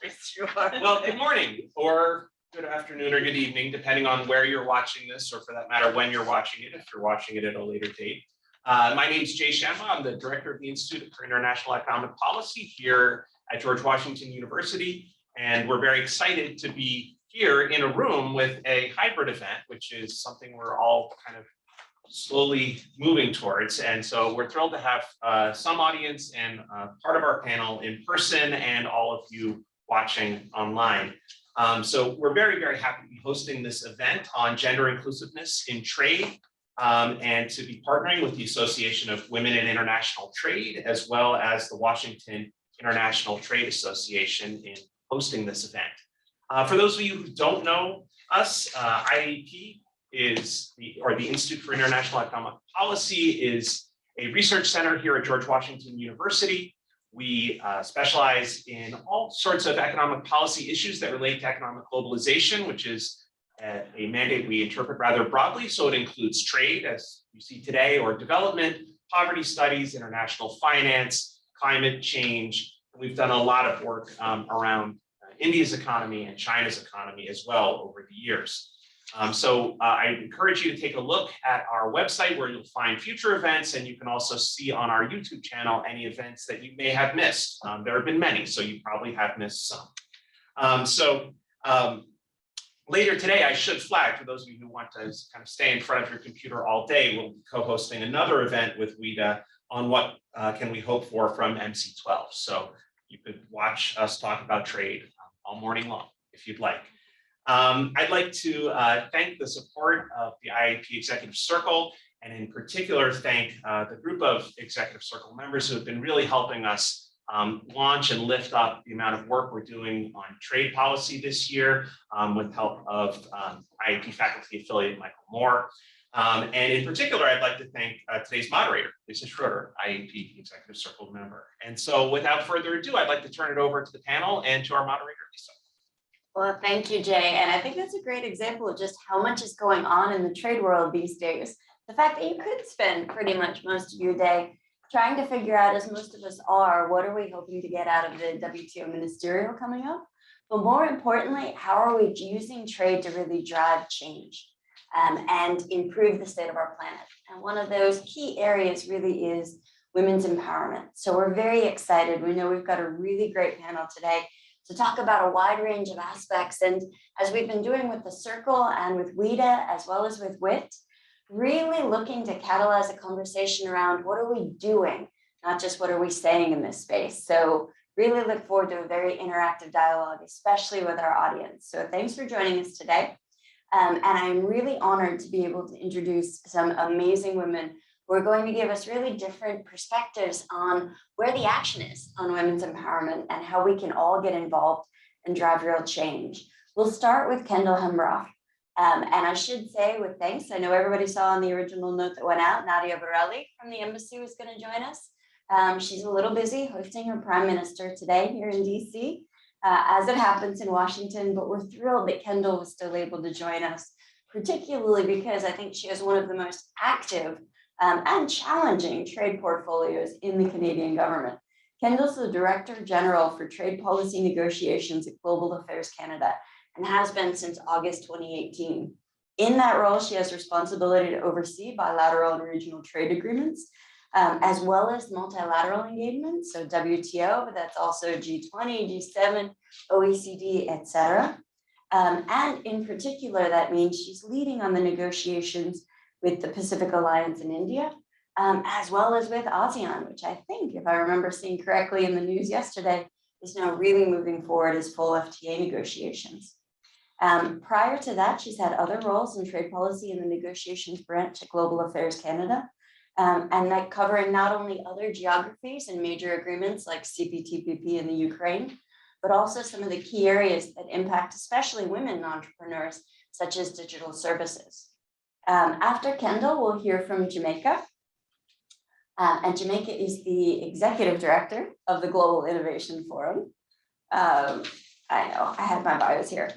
Sure. Well, good morning, or good afternoon, or good evening, depending on where you're watching this, or for that matter, when you're watching it, if you're watching it at a later date. My name is Jay Shambaugh. I'm the director of the Institute for International Economic Policy here at George Washington University. And we're very excited to be here in a room with a hybrid event, which is something we're all kind of slowly moving towards. And so we're thrilled to have some audience and part of our panel in person and all of you watching online. So we're very, very happy to be hosting this event on gender inclusiveness in trade and to be partnering with the Association of Women in International Trade, as well as the Washington International Trade Association in hosting this event. For those of you who don't know us, IIEP is the Institute for International Economic Policy is a research center here at George Washington University. We specialize in all sorts of economic policy issues that relate to economic globalization, which is a mandate we interpret rather broadly. So it includes trade, as you see today, or development, poverty studies, international finance, climate change. We've done a lot of work around India's economy and China's economy as well over the years. So I encourage you to take a look at our website where you'll find future events, and you can also see on our YouTube channel any events that you may have missed. There have been many, so you probably have missed some. Later today, I should flag, for those of you who want to kind of stay in front of your computer all day, we'll be co-hosting another event with WTO on what can we hope for from MC12. So you could watch us talk about trade all morning long, if you'd like. I'd like to thank the support of the IIEP Executive Circle, and in particular, thank the group of Executive Circle members who have been really helping us launch and lift up the amount of work we're doing on trade policy this year with help of IIEP faculty affiliate Michael Moore. And in particular, I'd like to thank today's moderator, Lisa Schroeter, IIEP Executive Circle member. And so without further ado, I'd like to turn it over to the panel and to our moderator, Lisa. Well, thank you, Jay. And I think that's a great example of just how much is going on in the trade world these days. The fact that you could spend pretty much most of your day trying to figure out, as most of us are, what are we hoping to get out of the WTO Ministerial coming up? But more importantly, how are we using trade to really drive change and improve the state of our planet? And one of those key areas really is women's empowerment. So we're very excited. We know we've got a really great panel today to talk about a wide range of aspects. And as we've been doing with the Circle and with WTO, as well as with WIT, really looking to catalyze a conversation around what are we doing, not just what are we saying in this space. So really look forward to a very interactive dialogue, especially with our audience. So thanks for joining us today. And I'm really honored to be able to introduce some amazing women who are going to give us really different perspectives on where the action is on women's empowerment and how we can all get involved and drive real change. We'll start with Kendall Hembroff. And I should say, with thanks, I know everybody saw on the original note that went out, Nadia Bourely from the embassy was going to join us. She's a little busy hosting her prime minister today here in DC, as it happens in Washington, but we're thrilled that Kendall was still able to join us, particularly because I think she has one of the most active and challenging trade portfolios in the Canadian government. Kendall's the Director General for Trade Policy Negotiations at Global Affairs Canada, and has been since August 2018. In that role, she has responsibility to oversee bilateral and regional trade agreements, as well as multilateral engagements, so WTO, but that's also G20, G7, OECD, et cetera. And in particular, that means she's leading on the negotiations with the Pacific Alliance in India, as well as with ASEAN, which I think, if I remember seeing correctly in the news yesterday, is now really moving forward as full FTA negotiations. Prior to that, she's had other roles in trade policy in the negotiations branch at Global Affairs Canada, and that covering not only other geographies and major agreements like CPTPP in the Ukraine, but also some of the key areas that impact especially women entrepreneurs, such as digital services. After Kendall, we'll hear from Jamaica. And Jamaica is the executive director of the Global Innovation Forum. I know, I have my bios here.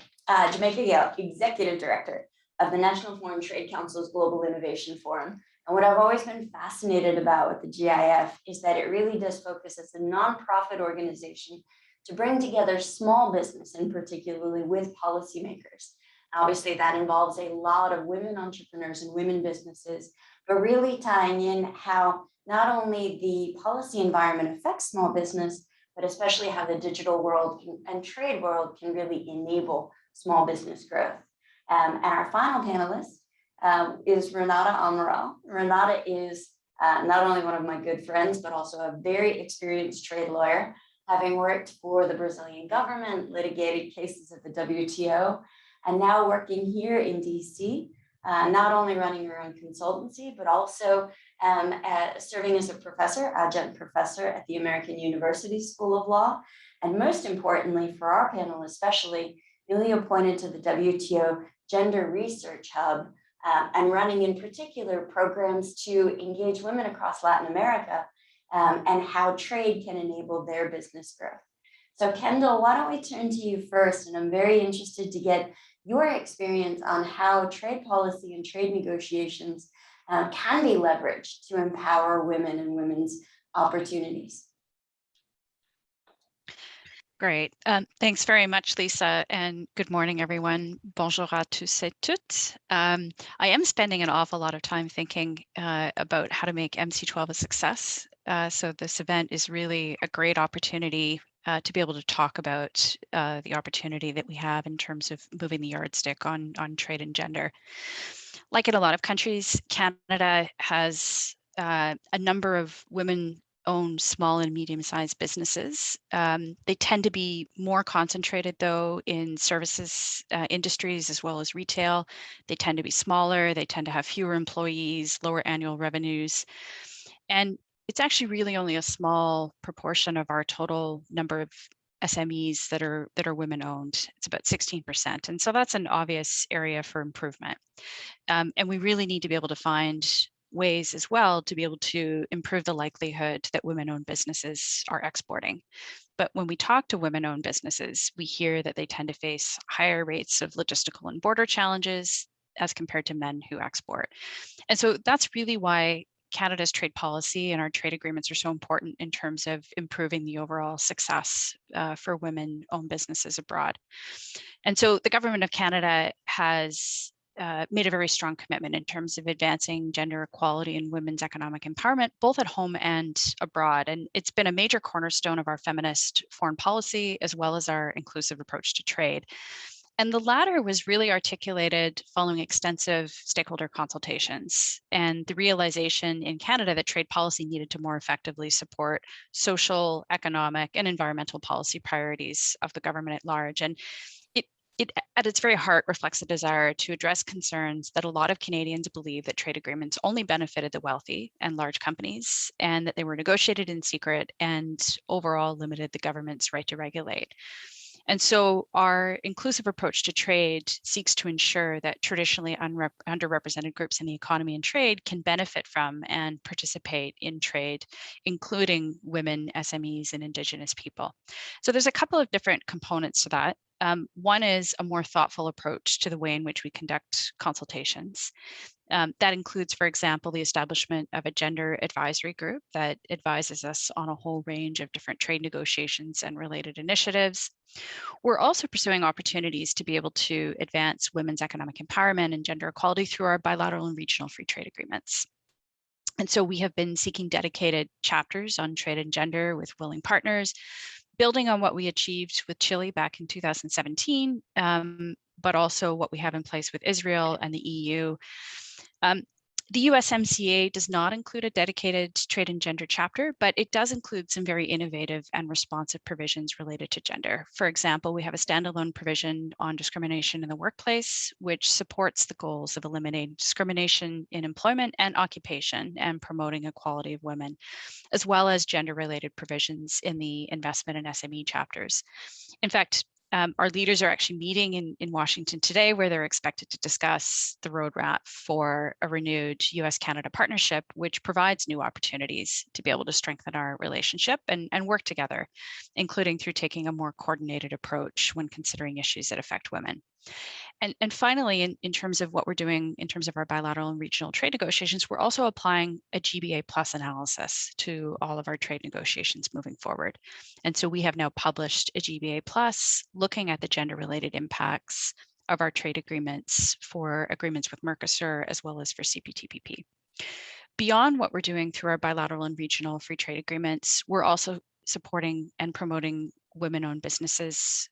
Jamaica Gayle, executive director of the National Foreign Trade Council's Global Innovation Forum. And what I've always been fascinated about with the GIF is that it really does focus as a nonprofit organization to bring together small business and particularly with policymakers. Obviously, that involves a lot of women entrepreneurs and women businesses, but really tying in how not only the policy environment affects small business, but especially how the digital world and trade world can really enable small business growth. And our final panelist is Renata Amaral. Renata is not only one of my good friends, but also a very experienced trade lawyer, having worked for the Brazilian government, litigated cases at the WTO, and now working here in DC, not only running her own consultancy, but also serving as a professor, adjunct professor at the American University School of Law. And most importantly, for our panel especially, newly appointed to the WTO Gender Research Hub, and running in particular programs to engage women across Latin America and how trade can enable their business growth. So Kendall, why don't we turn to you first? And I'm very interested to get your experience on how trade policy and trade negotiations can be leveraged to empower women and women's opportunities. Great. Thanks very much, Lisa, and good morning, everyone. Bonjour à tous et toutes. I am spending an awful lot of time thinking about how to make MC12 a success. So this event is really a great opportunity to be able to talk about the opportunity that we have in terms of moving the yardstick on trade and gender. Like in a lot of countries, Canada has a number of women-owned small and medium-sized businesses. They tend to be more concentrated, though, in services industries as well as retail. They tend to be smaller. They tend to have fewer employees, lower annual revenues. And it's actually really only a small proportion of our total number of SMEs that are women-owned. It's about 16%. And so that's an obvious area for improvement. And we really need to be able to find ways as well to be able to improve the likelihood that women-owned businesses are exporting. But when we talk to women-owned businesses, we hear that they tend to face higher rates of logistical and border challenges as compared to men who export. And so that's really why Canada's trade policy and our trade agreements are so important in terms of improving the overall success for women-owned businesses abroad. And so the government of Canada has made a very strong commitment in terms of advancing gender equality and women's economic empowerment, both at home and abroad. And it's been a major cornerstone of our feminist foreign policy, as well as our inclusive approach to trade. And the latter was really articulated following extensive stakeholder consultations and the realization in Canada that trade policy needed to more effectively support social, economic, and environmental policy priorities of the government at large. And it at its very heart reflects a desire to address concerns that a lot of Canadians believe that trade agreements only benefited the wealthy and large companies, and that they were negotiated in secret and overall limited the government's right to regulate. And so our inclusive approach to trade seeks to ensure that traditionally underrepresented groups in the economy and trade can benefit from and participate in trade, including women, SMEs, and Indigenous people. So there's a couple of different components to that. One is a more thoughtful approach to the way in which we conduct consultations. That includes, for example, the establishment of a gender advisory group that advises us on a whole range of different trade negotiations and related initiatives. We're also pursuing opportunities to be able to advance women's economic empowerment and gender equality through our bilateral and regional free trade agreements. And so we have been seeking dedicated chapters on trade and gender with willing partners, building on what we achieved with Chile back in 2017, but also what we have in place with Israel and the EU. The USMCA does not include a dedicated trade and gender chapter, but it does include some very innovative and responsive provisions related to gender. For example, we have a standalone provision on discrimination in the workplace, which supports the goals of eliminating discrimination in employment and occupation and promoting equality of women, as well as gender-related provisions in the investment and SME chapters. In fact, our leaders are actually meeting in Washington today, where they're expected to discuss the roadmap for a renewed US-Canada partnership, which provides new opportunities to be able to strengthen our relationship and work together, including through taking a more coordinated approach when considering issues that affect women. And finally, in terms of what we're doing in terms of our bilateral and regional trade negotiations, we're also applying a GBA plus analysis to all of our trade negotiations moving forward. And so we have now published a GBA plus looking at the gender-related impacts of our trade agreements for agreements with Mercosur as well as for CPTPP. Beyond what we're doing through our bilateral and regional free trade agreements, we're also supporting and promoting women-owned businesses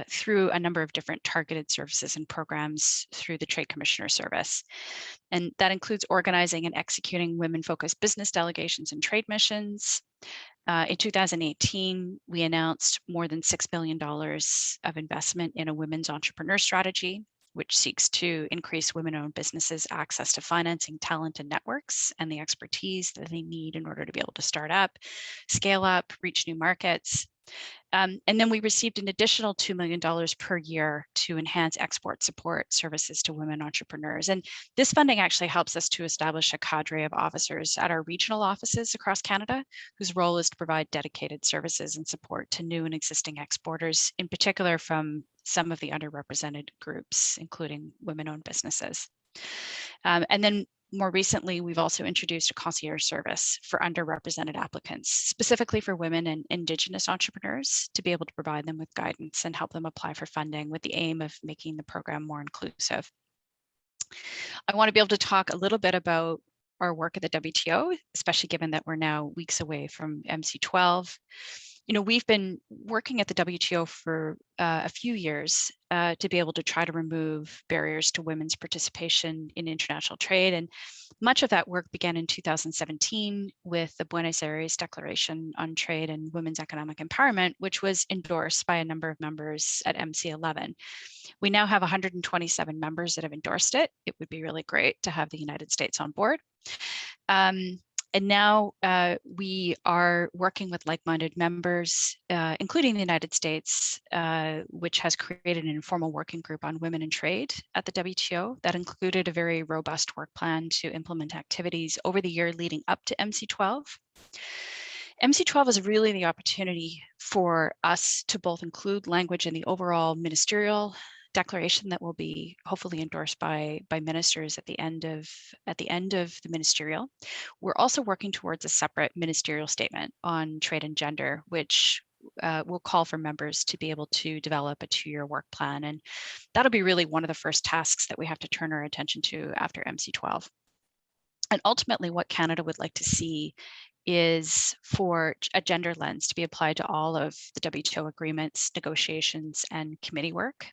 through a number of different targeted services and programs through the Trade Commissioner Service. And that includes organizing and executing women-focused business delegations and trade missions. In 2018, we announced more than $6 billion of investment in a women's entrepreneur strategy, which seeks to increase women-owned businesses' access to financing, talent, and networks, and the expertise that they need in order to be able to start up, scale up, reach new markets. And then we received an additional $2 million per year to enhance export support services to women entrepreneurs. And this funding actually helps us to establish a cadre of officers at our regional offices across Canada, whose role is to provide dedicated services and support to new and existing exporters, in particular from some of the underrepresented groups, including women-owned businesses. And then more recently, we've also introduced a concierge service for underrepresented applicants, specifically for women and Indigenous entrepreneurs, to be able to provide them with guidance and help them apply for funding with the aim of making the program more inclusive. I want to be able to talk a little bit about our work at the WTO, especially given that we're now weeks away from MC12. You know, we've been working at the WTO for a few years to be able to try to remove barriers to women's participation in international trade. And much of that work began in 2017 with the Buenos Aires Declaration on Trade and Women's Economic Empowerment, which was endorsed by a number of members at MC11. We now have 127 members that have endorsed it. It would be really great to have the United States on board. And now we are working with like-minded members, including the United States, which has created an informal working group on women and trade at the WTO that included a very robust work plan to implement activities over the year leading up to MC12. MC12 is really the opportunity for us to both include language in the overall ministerial declaration that will be hopefully endorsed by ministers at the end of the ministerial. We're also working towards a separate ministerial statement on trade and gender, which will call for members to be able to develop a 2-year work plan. And that'll be really one of the first tasks that we have to turn our attention to after MC12. And ultimately, what Canada would like to see is for a gender lens to be applied to all of the WTO agreements, negotiations, and committee work,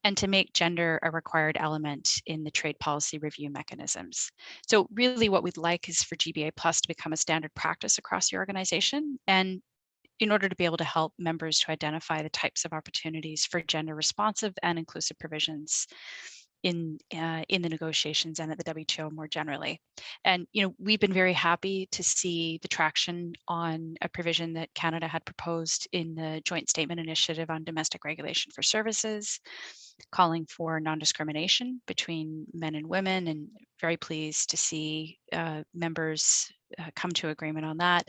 and to make gender a required element in the trade policy review mechanisms. So really what we'd like is for GBA Plus to become a standard practice across the organization, and in order to be able to help members to identify the types of opportunities for gender responsive and inclusive provisions in the negotiations and at the WTO more generally. And we've been very happy to see the traction on a provision that Canada had proposed in the Joint Statement Initiative on Domestic Regulation for Services, calling for non-discrimination between men and women, and very pleased to see members come to agreement on that.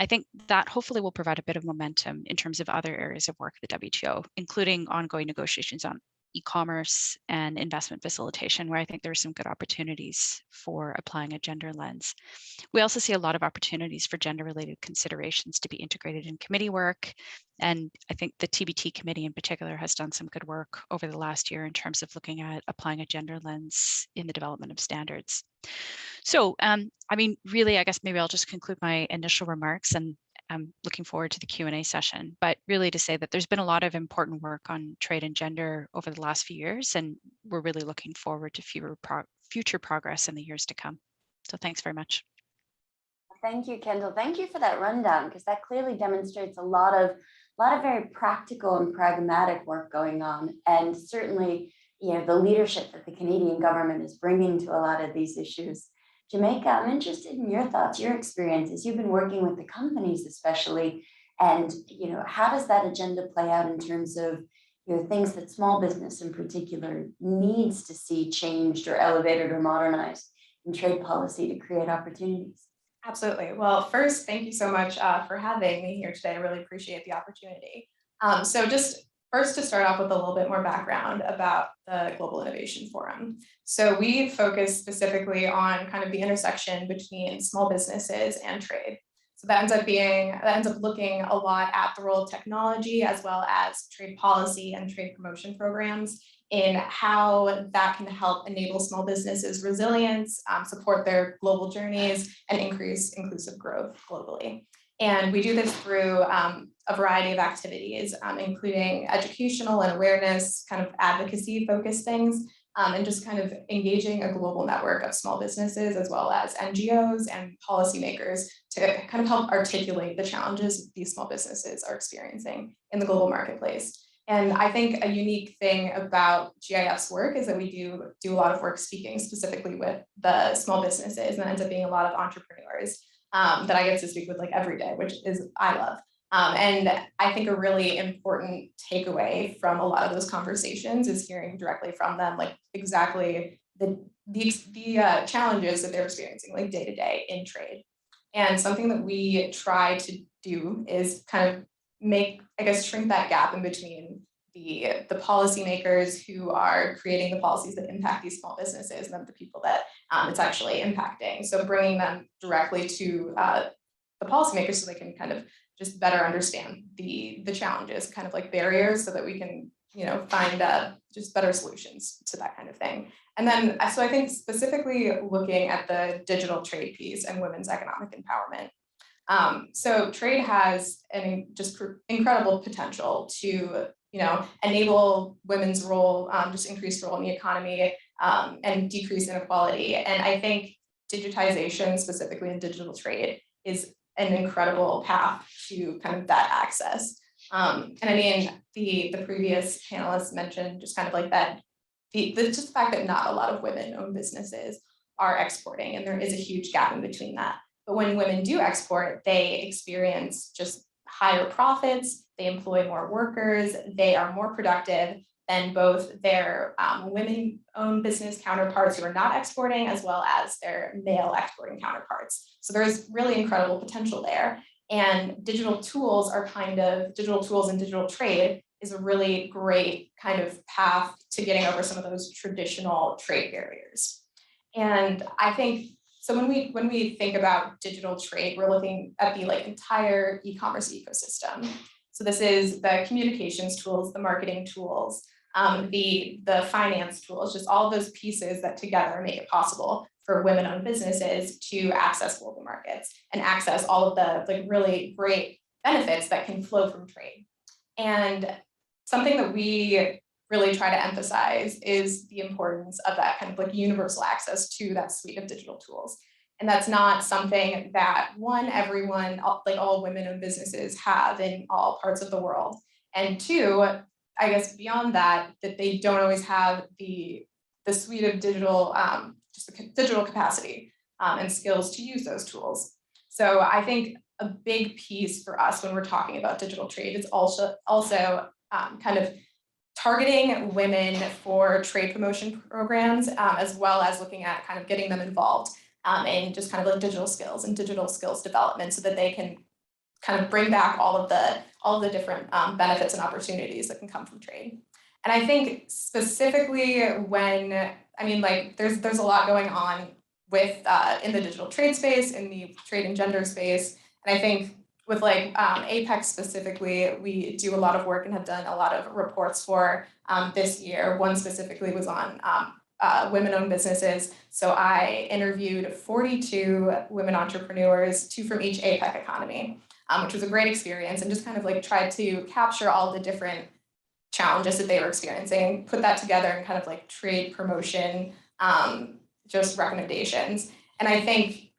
I think that hopefully will provide a bit of momentum in terms of other areas of work at the WTO, including ongoing negotiations on e-commerce and investment facilitation, where I think there are some good opportunities for applying a gender lens. We also see a lot of opportunities for gender-related considerations to be integrated in committee work. And I think the TBT committee in particular has done some good work over the last year in terms of looking at applying a gender lens in the development of standards. So, really, I guess maybe I'll just conclude my initial remarks, and I'm looking forward to the Q&A session, but really to say that there's been a lot of important work on trade and gender over the last few years, and we're really looking forward to future progress in the years to come. So thanks very much. Thank you, Kendall. Thank you for that rundown, because that clearly demonstrates a lot of very practical and pragmatic work going on. And certainly, the leadership that the Canadian government is bringing to a lot of these issues. Jamaica, I'm interested in your thoughts, your experiences. You've been working with the companies especially, and how does that agenda play out in terms of things that small business in particular needs to see changed or elevated or modernized in trade policy to create opportunities? Absolutely. Well, first, thank you so much for having me here today. I really appreciate the opportunity. So just first to start off with a little bit more background about the Global Innovation Forum. So we focus specifically on kind of the intersection between small businesses and trade. So that ends up looking a lot at the role of technology as well as trade policy and trade promotion programs in how that can help enable small businesses resilience, support their global journeys, and increase inclusive growth globally. And we do this through a variety of activities, including educational and awareness, kind of advocacy focused things, and just kind of engaging a global network of small businesses as well as NGOs and policymakers to kind of help articulate the challenges these small businesses are experiencing in the global marketplace. And I think a unique thing about GIF's work is that we do a lot of work speaking specifically with the small businesses, and that ends up being a lot of entrepreneurs that I get to speak with like every day, which is I love. And I think a really important takeaway from a lot of those conversations is hearing directly from them, like exactly the challenges that they're experiencing, like day to day in trade. And something that we try to do is kind of shrink that gap in between the policymakers who are creating the policies that impact these small businesses and then the people that it's actually impacting. So bringing them directly to the policymakers so they can kind of just better understand the challenges, kind of like barriers, so that we can, find just better solutions to that kind of thing. And then, so I think specifically looking at the digital trade piece and women's economic empowerment. So trade has an just incredible potential to, enable women's role, just increased role in the economy, and decrease inequality. And I think digitization, specifically in digital trade, is an incredible path to kind of that access. And I mean, the previous panelists mentioned just kind of like that, just the fact that not a lot of women-owned businesses are exporting, and there is a huge gap in between that. But when women do export, they experience just higher profits, they employ more workers, they are more productive than both their women-owned business counterparts who are not exporting, as well as their male exporting counterparts. So there's really incredible potential there. And digital tools and digital trade is a really great kind of path to getting over some of those traditional trade barriers. And I think, so when we think about digital trade, we're looking at the entire e-commerce ecosystem. So this is the communications tools, the marketing tools, the finance tools, just all of those pieces that together make it possible for women-owned businesses to access global markets and access all of the really great benefits that can flow from trade. And something that we really try to emphasize is the importance of that kind of universal access to that suite of digital tools. And that's not something that everyone, all women-owned businesses have in all parts of the world. And two, I guess beyond that they don't always have the suite of digital, just the digital capacity and skills to use those tools. So I think a big piece for us when we're talking about digital trade is also kind of targeting women for trade promotion programs, as well as looking at kind of getting them involved in just kind of digital skills and digital skills development, so that they can kind of bring back all of the different benefits and opportunities that can come from trade. And I think specifically there's a lot going on with in the digital trade space, in the trade and gender space. And I think with APEC specifically, we do a lot of work and have done a lot of reports for this year. One specifically was on women-owned businesses. So I interviewed 42 women entrepreneurs, 2 from each APEC economy, which was a great experience, and just kind of tried to capture all the different challenges that they were experiencing, put that together in kind of trade promotion, just recommendations. And I think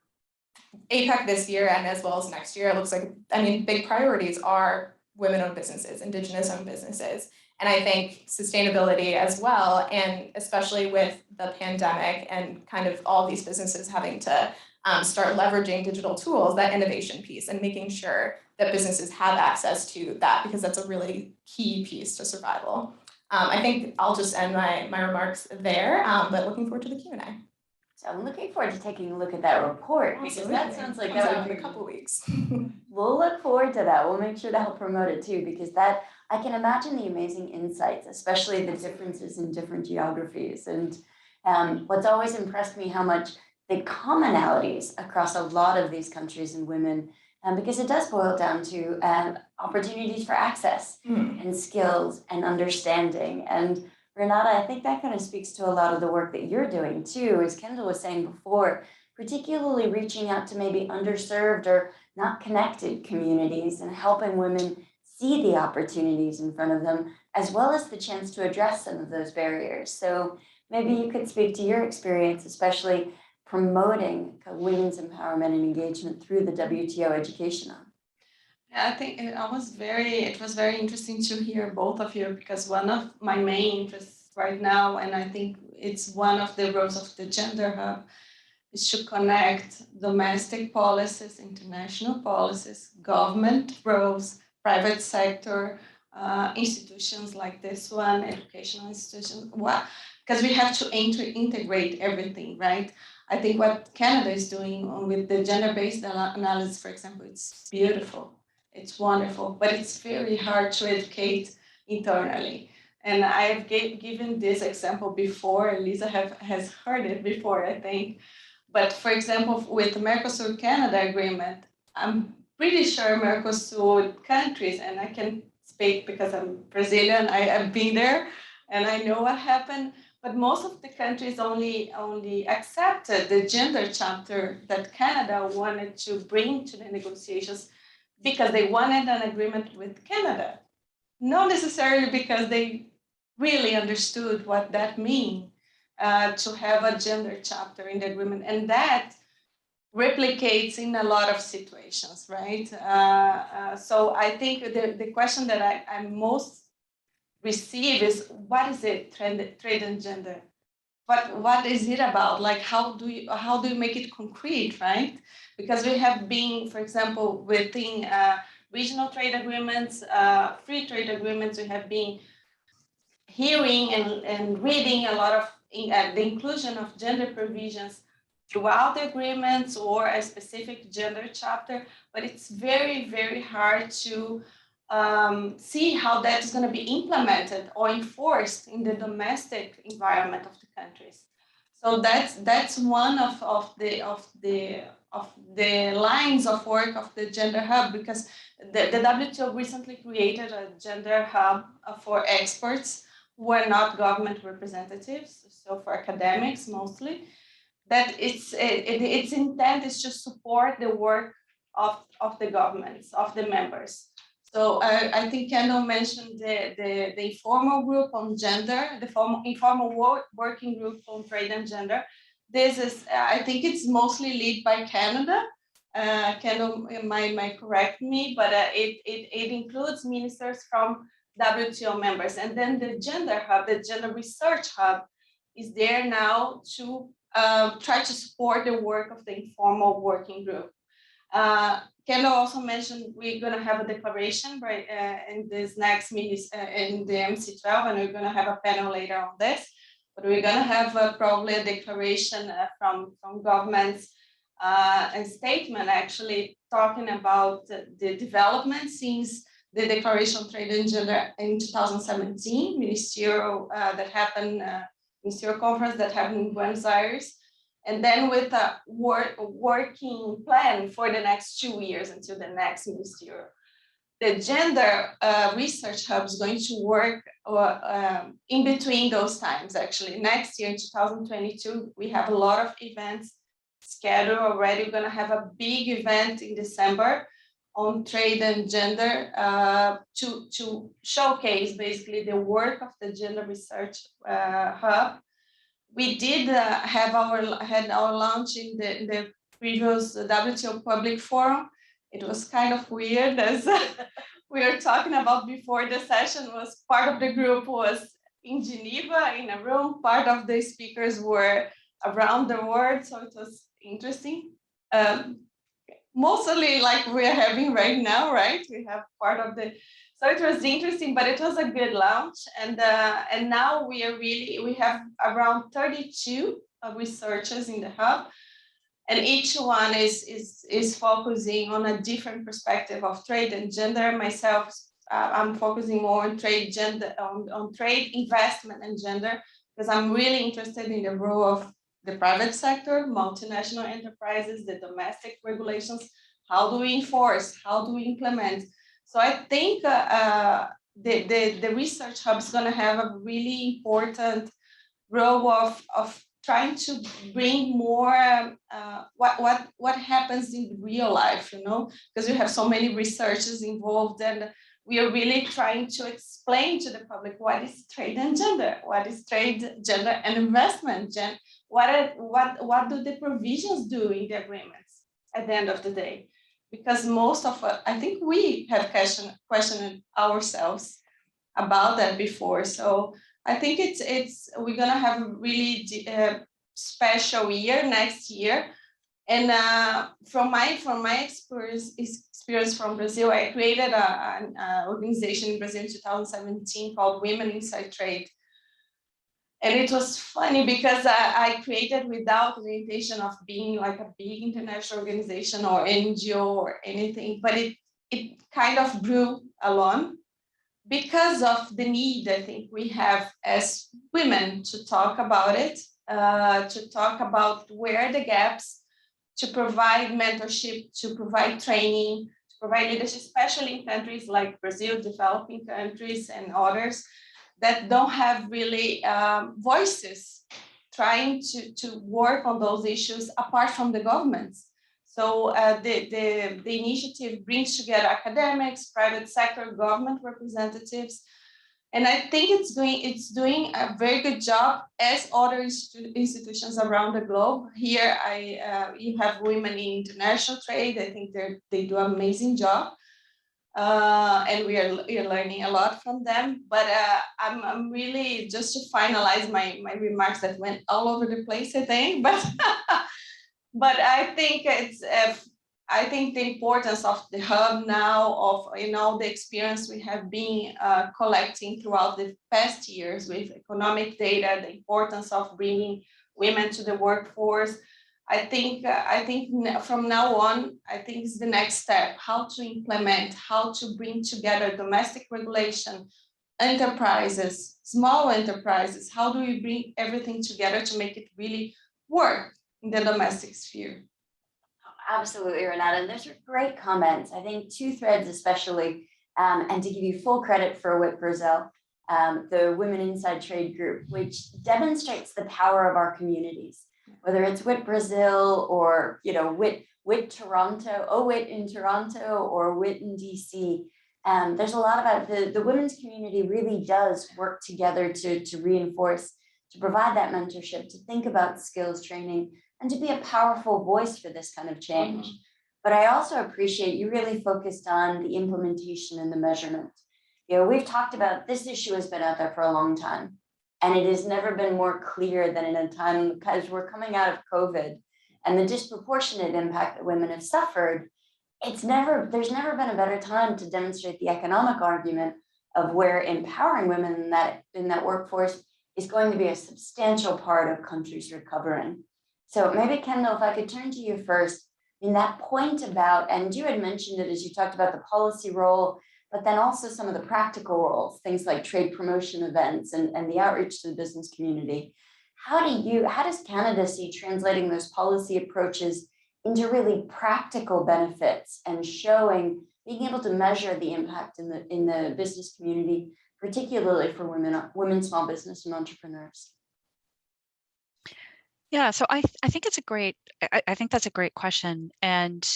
APEC this year and as well as next year, it looks like, big priorities are women-owned businesses, Indigenous-owned businesses. And I think sustainability as well, and especially with the pandemic and kind of all these businesses having to start leveraging digital tools, that innovation piece, and making sure that businesses have access to that, because that's a really key piece to survival. I think I'll just end my remarks there, but looking forward to the Q&A. So I'm looking forward to taking a look at that report, because that sounds like that would be in a couple of weeks. We'll look forward to that. We'll make sure to help promote it too, because that I can imagine the amazing insights, especially the differences in different geographies. And what's always impressed me how much the commonalities across a lot of these countries and women, because it does boil down to opportunities for access and skills and understanding. And Renata, I think that kind of speaks to a lot of the work that you're doing too, as Kendall was saying before, particularly reaching out to maybe underserved or not connected communities and helping women see the opportunities in front of them, as well as the chance to address some of those barriers. So maybe you could speak to your experience, especially promoting women's empowerment and engagement through the WTO Education Hub. I think it was very interesting to hear both of you, because one of my main interests right now, and I think it's one of the roles of the Gender Hub, is to connect domestic policies, international policies, government roles, private sector, institutions like this one, educational institutions, because we have to integrate everything, right? I think what Canada is doing with the gender-based analysis, for example, it's beautiful. It's wonderful, but it's very hard to educate internally. And I've given this example before. Lisa has heard it before, I think. But for example, with the Mercosur-Canada agreement, I'm pretty sure Mercosur countries, and I can speak because I'm Brazilian, I've been there, and I know what happened. But most of the countries only accepted the gender chapter that Canada wanted to bring to the negotiations because they wanted an agreement with Canada, not necessarily because they really understood what that means to have a gender chapter in the agreement. And that replicates in a lot of situations, right? So I think the question that I most receive is, what is it, trade and gender? What is it about? Like, how do you make it concrete, right? Because we have been, for example, within regional trade agreements, free trade agreements, we have been hearing and reading a lot of the inclusion of gender provisions throughout the agreements or a specific gender chapter, but it's very, very hard to see how that's going to be implemented or enforced in the domestic environment of the countries. So that's one of the lines of work of the Gender Hub, because the WTO recently created a Gender Hub for experts who are not government representatives, so for academics mostly. That its intent is to support the work of the governments, of the members. So I think Kendall mentioned the informal group on gender, the informal working group on trade and gender. This is, I think it's mostly led by Canada. Kendall might correct me, but it includes ministers from WTO members. And then the Gender Hub, the Gender Research Hub, is there now to try to support the work of the informal working group. Kendall also mentioned we're going to have a declaration in this next meeting in the MC12, and we're going to have a panel later on this. But we're going to have probably a declaration from governments, a statement actually talking about the development since the Declaration on Trade and Gender in 2017, ministerial ministerial conference that happened in Buenos Aires. And then with a working plan for the next 2 years until the next ministerial. The Gender Research Hub is going to work in between those times, actually. Next year, in 2022, we have a lot of events scheduled already. We're going to have a big event in December on trade and gender to showcase basically the work of the Gender Research Hub. We did had our launch in the previous WTO Public Forum. It was kind of weird, as we were talking about before the session. Was part of the group was in Geneva in a room. Part of the speakers were around the world, so it was interesting. Mostly like we're having right now, right? We have part of the. So it was interesting, but it was a good launch, and now we have around 32 researchers in the hub, and each one is focusing on a different perspective of trade and gender. Myself I'm focusing more on trade gender, on trade investment and gender, because I'm really interested in the role of the private sector, multinational enterprises, the domestic regulations. How do we enforce? How do we implement? So I think the research hub is going to have a really important role of trying to bring more what happens in real life, you know, because you have so many researchers involved, and we are really trying to explain to the public what is trade and gender, what is trade, gender, and investment, what do the provisions do in the agreements at the end of the day? Because most of us, I think we have questioned ourselves about that before. So I think we're gonna have a really special year next year. And from my experience from Brazil, I created an organization in Brazil in 2017 called Women Inside Trade. And it was funny because I created without the intention of being like a big international organization or NGO or anything, but it kind of grew alone because of the need, I think, we have as women to talk about it, to talk about where are the gaps, to provide mentorship, to provide training, to provide leadership, especially in countries like Brazil, developing countries and others that don't have really voices trying to work on those issues apart from the governments. So the initiative brings together academics, private sector, government representatives, and I think it's doing a very good job as other institutions around the globe. Here, you have women in international trade. I think they do an amazing job. And we are learning a lot from them. But I'm really, just to finalize my remarks that went all over the place, I think. But I think I think the importance of the hub now, of the experience we have been collecting throughout the past years with economic data, the importance of bringing women to the workforce. I think from now on, I think is the next step, how to implement, how to bring together domestic regulation, enterprises, small enterprises. How do we bring everything together to make it really work in the domestic sphere? Absolutely, Renata. And those are great comments. I think two threads especially, and to give you full credit for WIT Brazil, the Women Inside Trade Group, which demonstrates the power of our communities. Whether it's WIT Brazil or WIT Toronto, WIT in Toronto or WIT in DC, there's a lot about the women's community really does work together to reinforce, to provide that mentorship, to think about skills training, and to be a powerful voice for this kind of change. Mm-hmm. But I also appreciate you really focused on the implementation and the measurement. We've talked about this issue has been out there for a long time. And it has never been more clear than in a time, because we're coming out of COVID and the disproportionate impact that women have suffered. There's never been a better time to demonstrate the economic argument of where empowering women in that workforce is going to be a substantial part of countries recovering. So maybe, Kendall, if I could turn to you first, in that point about, and you had mentioned it as you talked about the policy role, but then also some of the practical roles, things like trade promotion events and the outreach to the business community. How does Canada see translating those policy approaches into really practical benefits and being able to measure the impact in the business community, particularly for women, small business and entrepreneurs? Yeah, so I think it's I think that's a great question. And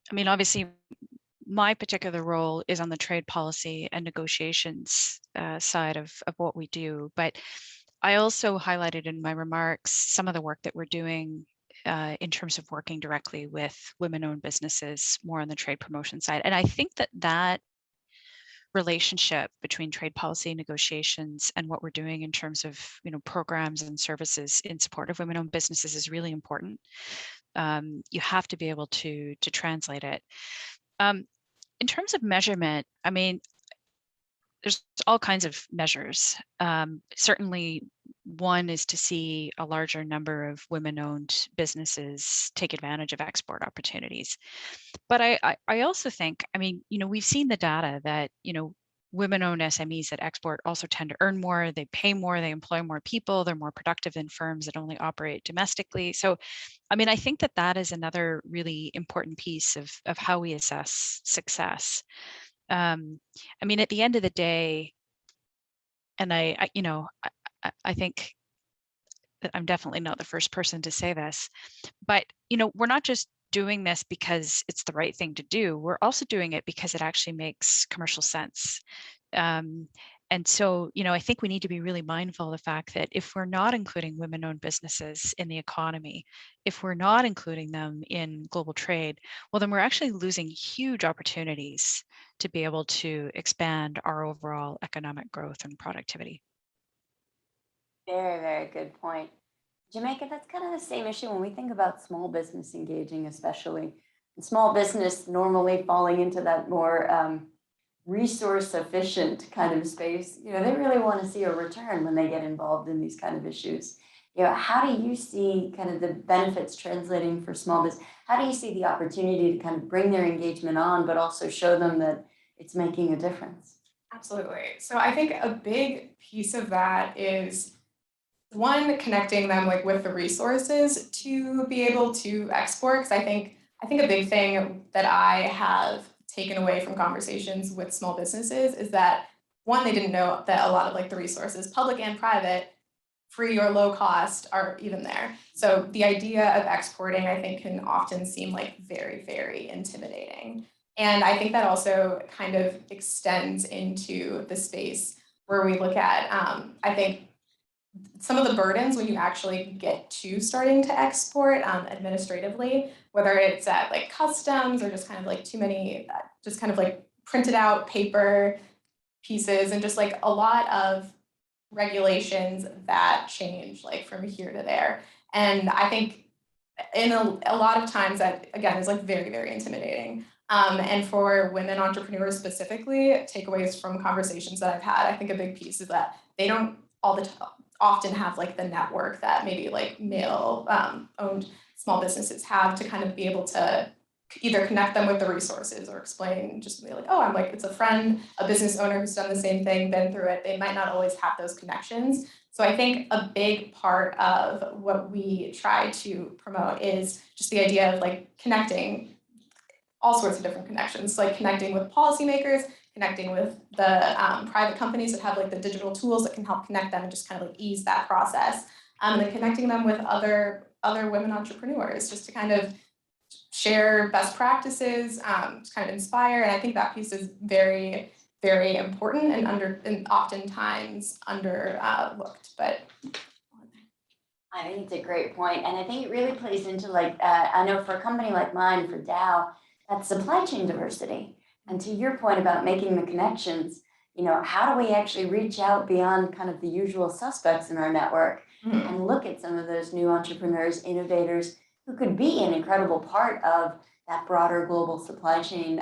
I mean, obviously, my particular role is on the trade policy and negotiations side of what we do. But I also highlighted in my remarks some of the work that we're doing in terms of working directly with women-owned businesses, more on the trade promotion side. And I think that relationship between trade policy negotiations and what we're doing in terms of programs and services in support of women-owned businesses is really important. You have to be able to translate it. In terms of measurement, I mean, there's all kinds of measures. Certainly, one is to see a larger number of women-owned businesses take advantage of export opportunities. But I also think, I mean, we've seen the data that, women-owned SMEs that export also tend to earn more, they pay more, they employ more people, they're more productive than firms that only operate domestically. So, I mean, I think that is another really important piece of how we assess success. I mean, at the end of the day, and I think that I'm definitely not the first person to say this, but we're not just doing this because it's the right thing to do. We're also doing it because it actually makes commercial sense. And so, I think we need to be really mindful of the fact that if we're not including women-owned businesses in the economy, if we're not including them in global trade, well, then we're actually losing huge opportunities to be able to expand our overall economic growth and productivity. Very, very good point. Jamaica, that's kind of the same issue when we think about small business engaging, especially. And small business normally falling into that more resource efficient kind of space. They really want to see a return when they get involved in these kind of issues. How do you see kind of the benefits translating for small business? How do you see the opportunity to kind of bring their engagement on, but also show them that it's making a difference? Absolutely. So I think a big piece of that is one, connecting them like with the resources to be able to export. Because I think a big thing that I have taken away from conversations with small businesses is that one, they didn't know that a lot of like the resources, public and private, free or low cost, are even there. So the idea of exporting, I think, can often seem like very, very intimidating. And I think that also kind of extends into the space where we look at, I think, some of the burdens when you actually get to starting to export administratively, whether it's at like customs or just kind of like too many, just kind of like printed out paper pieces, and just like a lot of regulations that change like from here to there. And I think in a lot of times that, again, is like very, very intimidating. And for women entrepreneurs specifically, takeaways from conversations that I've had, I think a big piece is that they don't often have like the network that maybe like male owned small businesses have to kind of be able to either connect them with the resources or explain, just be like, oh, I'm like, it's a friend, a business owner who's done the same thing, been through it. They might not always have those connections. So I think a big part of what we try to promote is just the idea of like connecting all sorts of different connections, like connecting with policymakers, connecting with the private companies that have like the digital tools that can help connect them and just kind of like ease that process. And then connecting them with other women entrepreneurs just to kind of share best practices, to kind of inspire. And I think that piece is very, very important and oftentimes underlooked. But I think it's a great point. And I think it really plays into like, I know for a company like mine, for Dow, that's supply chain diversity. And to your point about making the connections, how do we actually reach out beyond kind of the usual suspects in our network and look at some of those new entrepreneurs, innovators who could be an incredible part of that broader global supply chain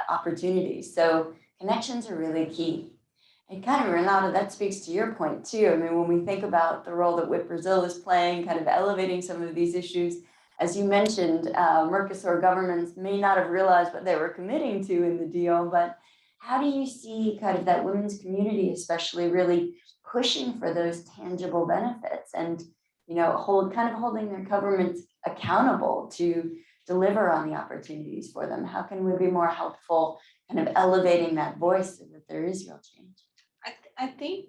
opportunities. So connections are really key. And kind of, Renata, that speaks to your point too. I mean, when we think about the role that WIP Brazil is playing, kind of elevating some of these issues, as you mentioned, Mercosur governments may not have realized what they were committing to in the deal, but how do you see kind of that women's community, especially, really pushing for those tangible benefits and, holding their governments accountable to deliver on the opportunities for them? How can we be more helpful, kind of elevating that voice so that there is real change? I think,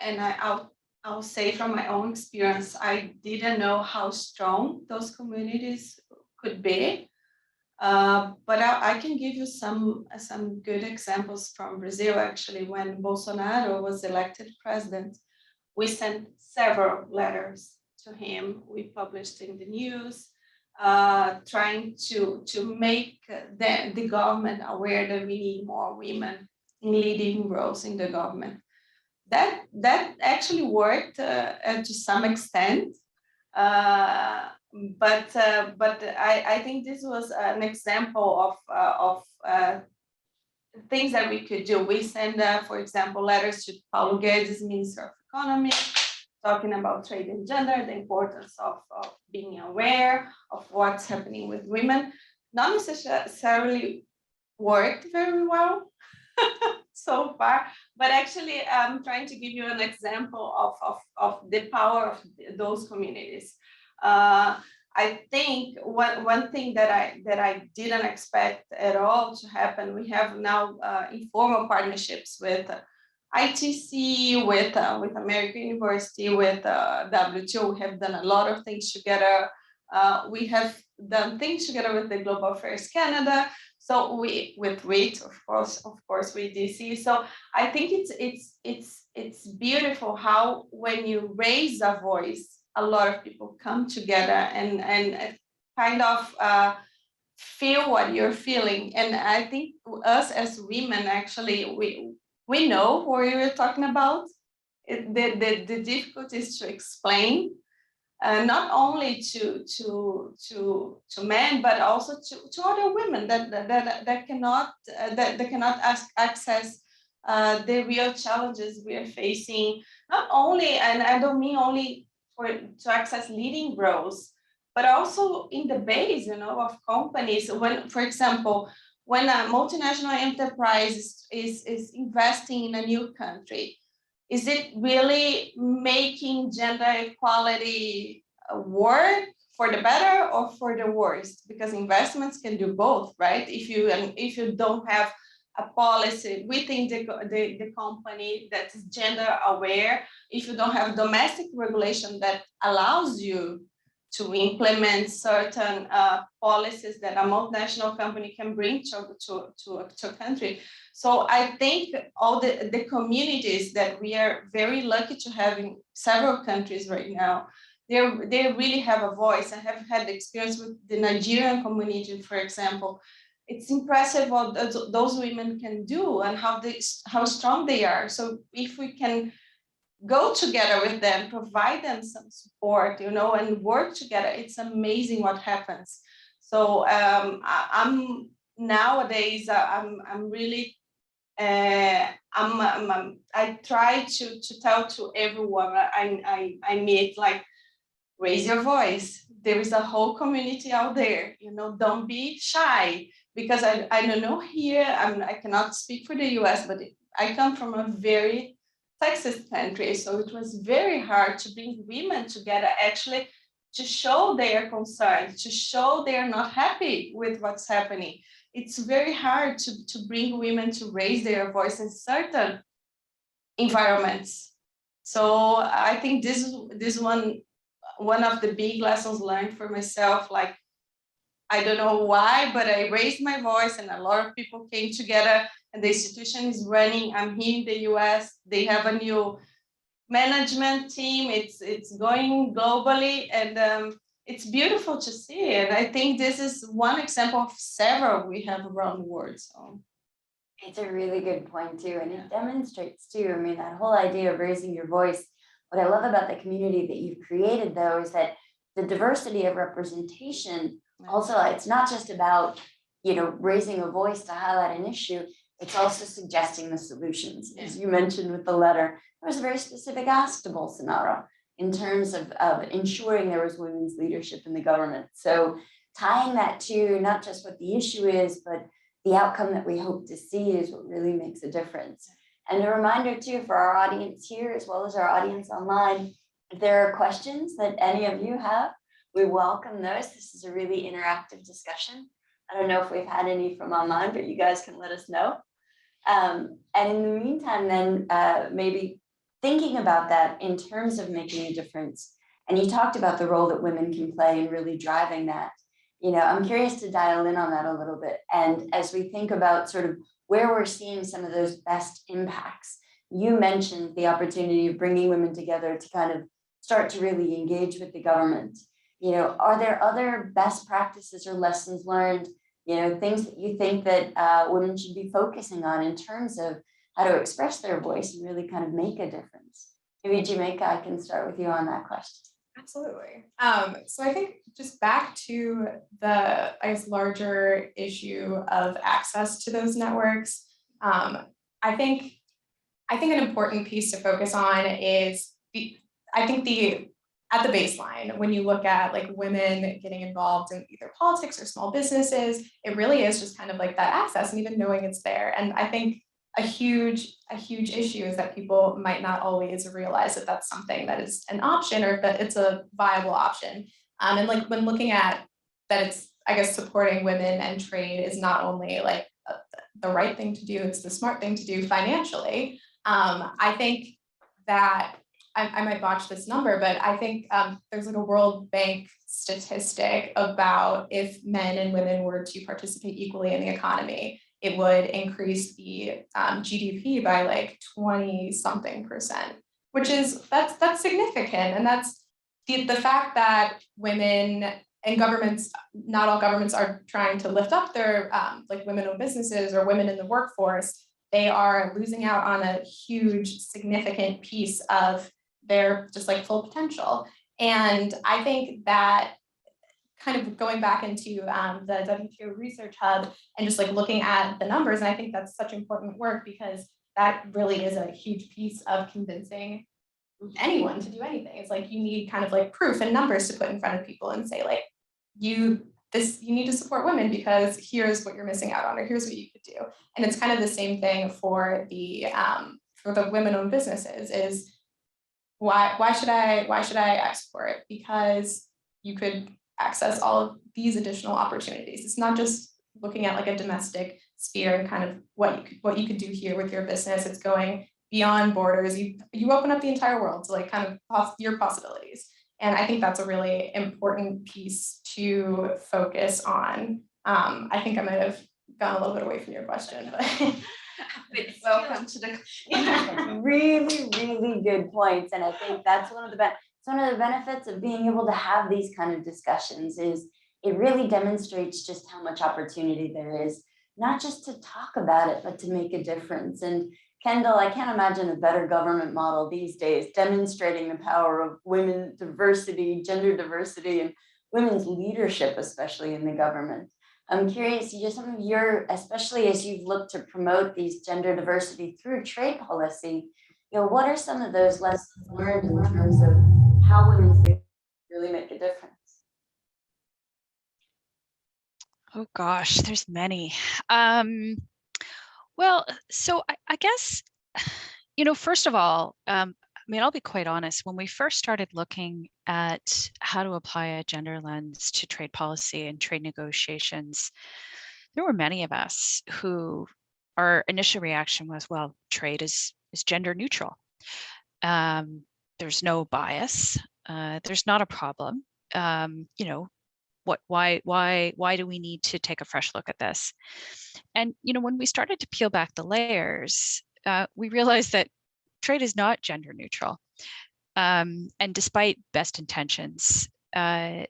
and I'll say from my own experience, I didn't know how strong those communities could be. But I can give you some good examples from Brazil. Actually, when Bolsonaro was elected president, we sent several letters to him. We published in the news, trying to make the government aware that we need more women in leading roles in the government. That actually worked to some extent, but I think this was an example of things that we could do. We send, for example, letters to Paulo Guedes, Minister of Economy, talking about trade and gender, the importance of being aware of what's happening with women, not necessarily worked very well so far, but actually I'm trying to give you an example of the power of those communities. I think one thing that I didn't expect at all to happen, we have now informal partnerships with ITC, with American University, with WTO. We have done a lot of things together. We have done things together with the Global Affairs Canada. So with WIT, of course with DC. So I think it's beautiful how when you raise a voice, a lot of people come together and kind of feel what you're feeling. And I think us as women, actually, we know what we're talking about. The difficulty is to explain. Not only to men, but also to other women that cannot access the real challenges we are facing. Not only, and I don't mean only to access leading roles, but also in the base, of companies. When, for example, when a multinational enterprise is investing in a new country, is it really making gender equality work for the better or for the worst? Because investments can do both, right? If you don't have a policy within the company that is gender aware, if you don't have domestic regulation that allows you to implement certain policies that a multinational company can bring to a country. So I think all the communities that we are very lucky to have in several countries right now, they really have a voice. I have had experience with the Nigerian community, for example. It's impressive what those women can do and how strong they are. So if we can go together with them, provide them some support, and work together, it's amazing what happens. So I'm nowadays, I'm really, I try to tell to everyone I meet, like, raise your voice. There is a whole community out there, don't be shy, because I don't know here, I cannot speak for the US, but I come from a very sexist country, so it was very hard to bring women together, actually, to show their concerns, to show they're not happy with what's happening. It's very hard to bring women to raise their voice in certain environments. So I think this one of the big lessons learned for myself. Like, I don't know why, but I raised my voice and a lot of people came together, and the institution is running. I'm here in the US. They have a new management team. It's going globally, and it's beautiful to see. And I think this is one example of several we have around the world. So it's a really good point too, and it demonstrates too. I mean, that whole idea of raising your voice. What I love about the community that you've created, though, is that the diversity of representation. Also, it's not just about, raising a voice to highlight an issue. It's also suggesting the solutions. As you mentioned with the letter, there was a very specific ask to Bolsonaro in terms of ensuring there was women's leadership in the government. So tying that to not just what the issue is, but the outcome that we hope to see is what really makes a difference. And a reminder too, for our audience here, as well as our audience online, if there are questions that any of you have, we welcome those. This is a really interactive discussion. I don't know if we've had any from online, but you guys can let us know. And in the meantime, then maybe thinking about that in terms of making a difference. And you talked about the role that women can play in really driving that. I'm curious to dial in on that a little bit. And as we think about sort of where we're seeing some of those best impacts, you mentioned the opportunity of bringing women together to kind of start to really engage with the government. Are there other best practices or lessons learned, things that you think that women should be focusing on in terms of how to express their voice and really kind of make a difference? Maybe Jamaica, I can start with you on that question. Absolutely. So I think just back to the, larger issue of access to those networks. I think an important piece to focus on is I think at the baseline, when you look at like women getting involved in either politics or small businesses, it really is just kind of like that access and even knowing it's there. And I think a huge issue is that people might not always realize that that's something that is an option or that it's a viable option. And like when looking at that, it's, I guess, supporting women and trade is not only like the right thing to do, it's the smart thing to do financially. I think that I might botch this number, but I think there's like a World Bank statistic about if men and women were to participate equally in the economy, it would increase the GDP by like 20-something%, which is that's significant. And that's the fact that women and governments, not all governments are trying to lift up their like women-owned businesses or women in the workforce. They are losing out on a huge, significant piece of their just like full potential. And I think that kind of going back into the WTO Research Hub and just like looking at the numbers, and I think that's such important work because that really is a huge piece of convincing anyone to do anything. It's like you need kind of like proof and numbers to put in front of people and say like, you need to support women because here's what you're missing out on, or here's what you could do. And it's kind of the same thing for the women-owned businesses is why should I export? Because you could access all of these additional opportunities. It's not just looking at like a domestic sphere and kind of what you could do here with your business. It's going beyond borders. You open up the entire world to like kind of your possibilities. And I think that's a really important piece to focus on. I think I might have gone a little bit away from your question, but welcome to the really, really good points. And I think that's one of the benefits of being able to have these kind of discussions is it really demonstrates just how much opportunity there is, not just to talk about it, but to make a difference. And Kendall, I can't imagine a better government model these days, demonstrating the power of women diversity, gender diversity, and women's leadership, especially in the government. I'm curious, just some of your, especially as you've looked to promote these gender diversity through trade policy, what are some of those lessons learned in terms of how women's leadership really make a difference? Oh gosh, there's many. Well, so I guess, first of all, I'll be quite honest, when we first started looking at how to apply a gender lens to trade policy and trade negotiations, there were many of us who our initial reaction was, well, trade is gender neutral. There's no bias. There's not a problem. Why do we need to take a fresh look at this? And when we started to peel back the layers, we realized that trade is not gender neutral. And despite best intentions,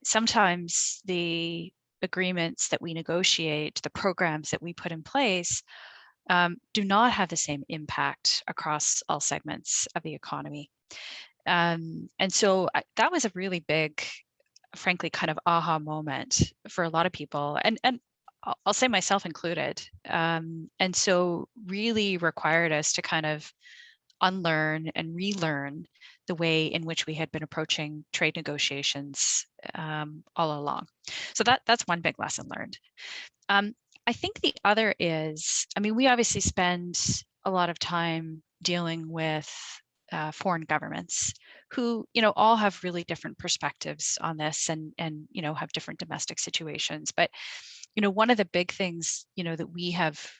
sometimes the agreements that we negotiate, the programs that we put in place, do not have the same impact across all segments of the economy. And so that was a really big, frankly, kind of aha moment for a lot of people, and I'll say myself included. And so really required us to kind of unlearn and relearn the way in which we had been approaching trade negotiations all along. So that's one big lesson learned. I think the other is, we obviously spend a lot of time dealing with foreign governments who, all have really different perspectives on this and have different domestic situations. But, one of the big things, that we have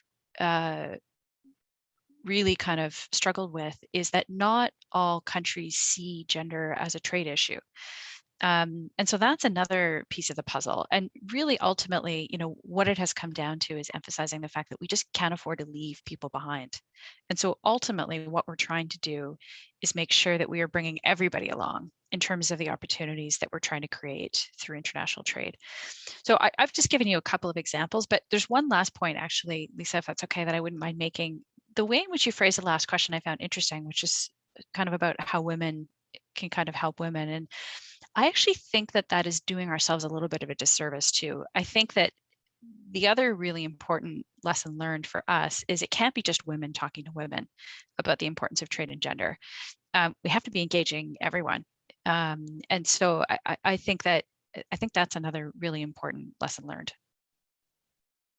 really kind of struggled with is that not all countries see gender as a trade issue. And so that's another piece of the puzzle. And really, ultimately, what it has come down to is emphasizing the fact that we just can't afford to leave people behind. And so ultimately, what we're trying to do is make sure that we are bringing everybody along in terms of the opportunities that we're trying to create through international trade. So I've just given you a couple of examples, but there's one last point, actually, Lisa, if that's okay, that I wouldn't mind making. The way in which you phrased the last question I found interesting, which is kind of about how women can kind of help women. And I actually think that is doing ourselves a little bit of a disservice too. I think that the other really important lesson learned for us is it can't be just women talking to women about the importance of trade and gender. We have to be engaging everyone. And so I think that's another really important lesson learned.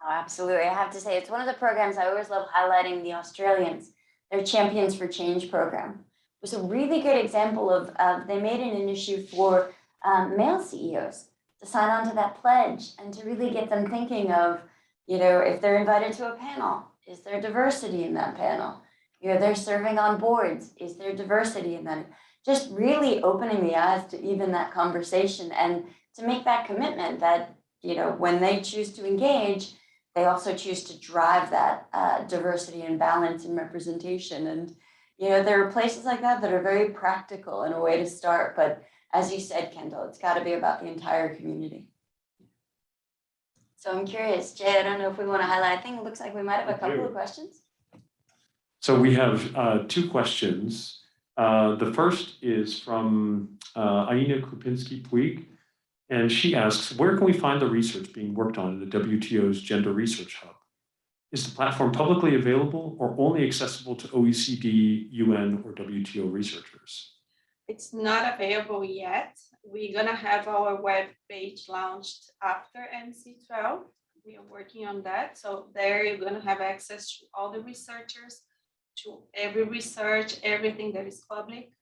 Oh, absolutely. I have to say, it's one of the programs I always love highlighting the Australians, their Champions for Change program. It was a really good example of they made an initiative for male CEOs to sign on to that pledge and to really get them thinking of, if they're invited to a panel, is there diversity in that panel? They're serving on boards, is there diversity in that? Just really opening the eyes to even that conversation and to make that commitment that, when they choose to engage, they also choose to drive that diversity and balance and representation. And, there are places like that that are very practical and a way to start. But as you said, Kendall, it's got to be about the entire community. So I'm curious, Jay, I don't know if we want to highlight, I think it looks like we might have a couple of questions. So we have 2 questions. The first is from Aina Krupinski-Puig, and she asks, where can we find the research being worked on in the WTO's Gender Research Hub? Is the platform publicly available or only accessible to OECD, UN, or WTO researchers? It's not available yet. We're gonna have our web page launched after MC12. We are working on that. So there you're gonna have access to all the researchers, to every research, everything that is public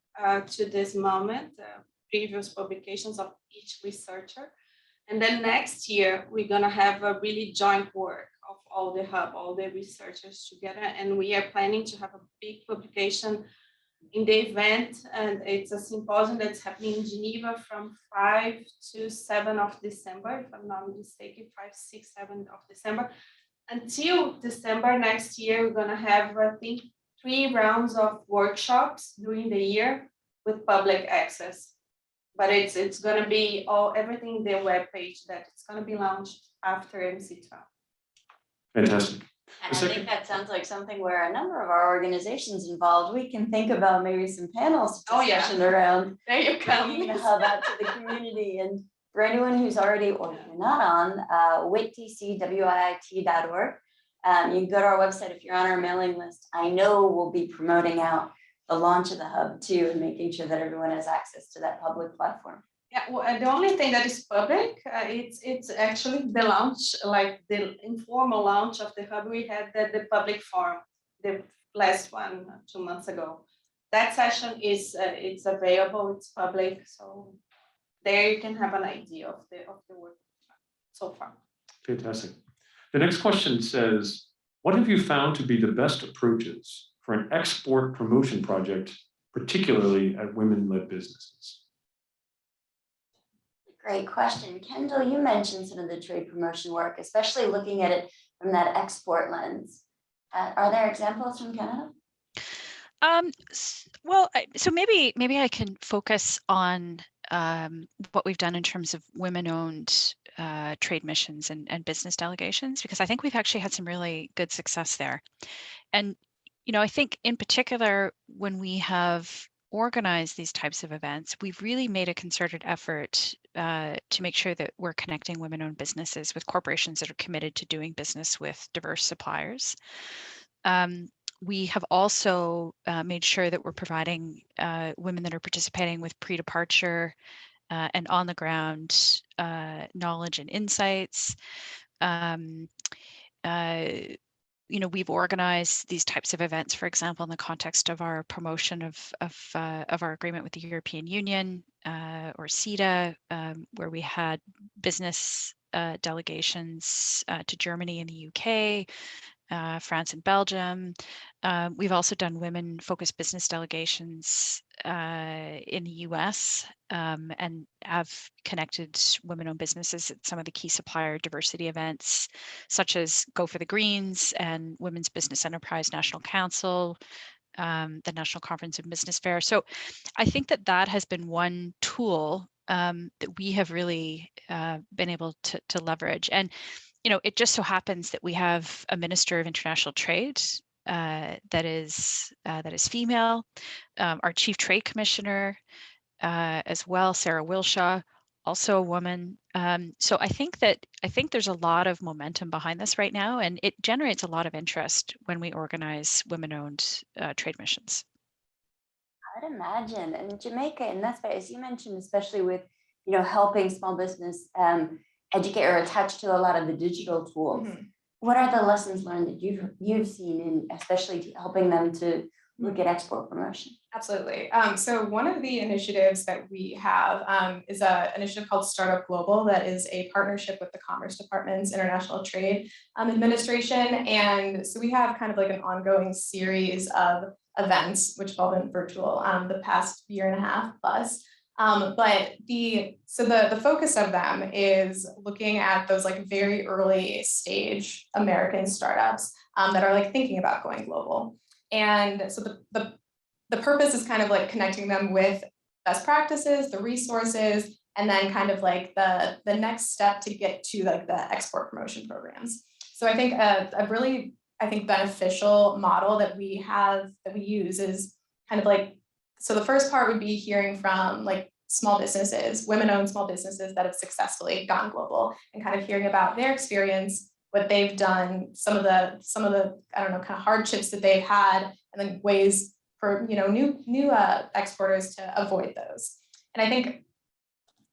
to this moment, previous publications of each researcher. And then next year, we're gonna have a really joint work of all the hub, all the researchers together. And we are planning to have a big publication in the event, and it's a symposium that's happening in Geneva from 5 to 7 of December, if I'm not mistaken, 5, 6, 7 of December. Until December next year, we're gonna have, I think, 3 rounds of workshops during the year with public access. But it's gonna be everything in the webpage that it's gonna be launched after MC12. Fantastic. And I think that sounds like something where a number of our organizations involved, we can think about maybe some panels discussion around There you go. bringing the hub out to the community. And for anyone who's already or you're not on, witcwit.org. You can go to our website if you're on our mailing list. I know we'll be promoting out the launch of the hub too, and making sure that everyone has access to that public platform. Yeah, well, the only thing that is public, it's actually the launch, like the informal launch of the hub. We had the public forum, the last one 2 months ago. That session is it's available, it's public, so there you can have an idea of the work so far. Fantastic. The next question says, what have you found to be the best approaches for an export promotion project, particularly at women-led businesses? Great question. Kendall, you mentioned some of the trade promotion work, especially looking at it from that export lens. Are there examples from Canada? Well, so maybe I can focus on what we've done in terms of women-owned trade missions and business delegations, because I think we've actually had some really good success there. And, I think in particular, when we have organized these types of events, we've really made a concerted effort to make sure that we're connecting women-owned businesses with corporations that are committed to doing business with diverse suppliers. We have also made sure that we're providing women that are participating with pre-departure and on-the-ground knowledge and insights. We've organized these types of events, for example, in the context of our promotion of our agreement with the European Union or CETA, where we had business delegations to Germany and the UK, France and Belgium. We've also done women-focused business delegations in the U.S. And have connected women-owned businesses at some of the key supplier diversity events, such as Go for the Greens and Women's Business Enterprise National Council, the National Conference of Business Fair. So I think that has been one tool that we have really been able to leverage. And it just so happens that we have a Minister of International Trade that is female, our Chief Trade Commissioner as well, Sarah Wilshaw, also a woman. So I think there's a lot of momentum behind this right now, and it generates a lot of interest when we organize women-owned trade missions. I'd imagine. And Jamaica, in that space, as you mentioned, especially with, you know, helping small business educate or attach to a lot of the digital tools. What are the lessons learned that you've seen in especially helping them to look at export promotion? Absolutely. So one of the initiatives that we have is an initiative called Startup Global that is a partnership with the Commerce Department's International Trade Administration. And so we have kind of like an ongoing series of events, which have all been virtual the past year and a half plus. But the focus of them is looking at those like very early stage American startups that are like thinking about going global. And so the purpose is kind of like connecting them with best practices, the resources, and then kind of like the next step to get to like the export promotion programs. So I think a really, I think, beneficial model that we use is kind of like, so the first part would be hearing from like small businesses, women-owned small businesses that have successfully gone global, and kind of hearing about their experience, what they've done, some of the I don't know, kind of hardships that they've had, and then ways for, you know, new exporters to avoid those. And I think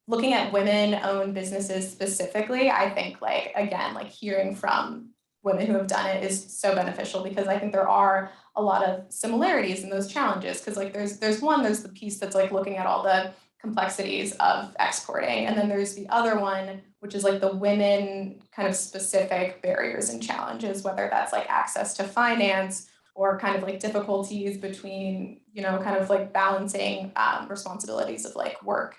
looking at women-owned businesses specifically, I think like, again, like hearing from women who have done it is so beneficial, because I think there are a lot of similarities in those challenges. Because like there's the piece that's like looking at all the complexities of exporting, and then there's the other one, which is like the women kind of specific barriers and challenges, whether that's like access to finance or kind of like difficulties between, you know, kind of like balancing responsibilities of like work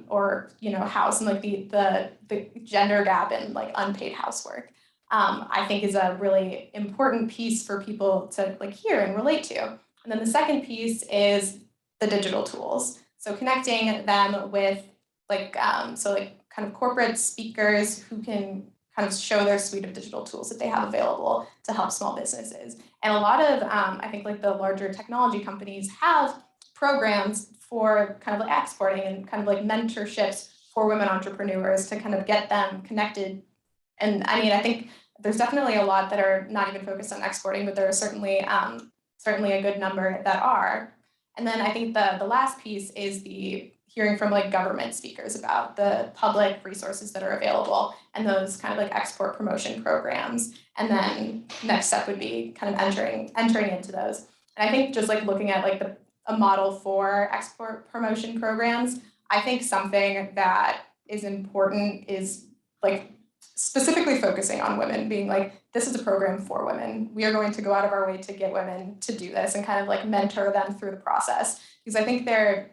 or, you know, house, and like the gender gap in like unpaid housework. I think is a really important piece for people to like hear and relate to. And then the second piece is the digital tools. So connecting them with like, so like kind of corporate speakers who can kind of show their suite of digital tools that they have available to help small businesses. And a lot of, I think like the larger technology companies have programs for kind of like exporting and kind of like mentorships for women entrepreneurs to kind of get them connected. And I mean, I think there's definitely a lot that are not even focused on exporting, but there are certainly a good number that are. And then I think the last piece is the hearing from like government speakers about the public resources that are available and those kind of like export promotion programs. And then next step would be kind of entering into those. And I think just like looking at like a model for export promotion programs, I think something that is important is like specifically focusing on women, being like, this is a program for women. We are going to go out of our way to get women to do this and kind of like mentor them through the process. Because I think they're,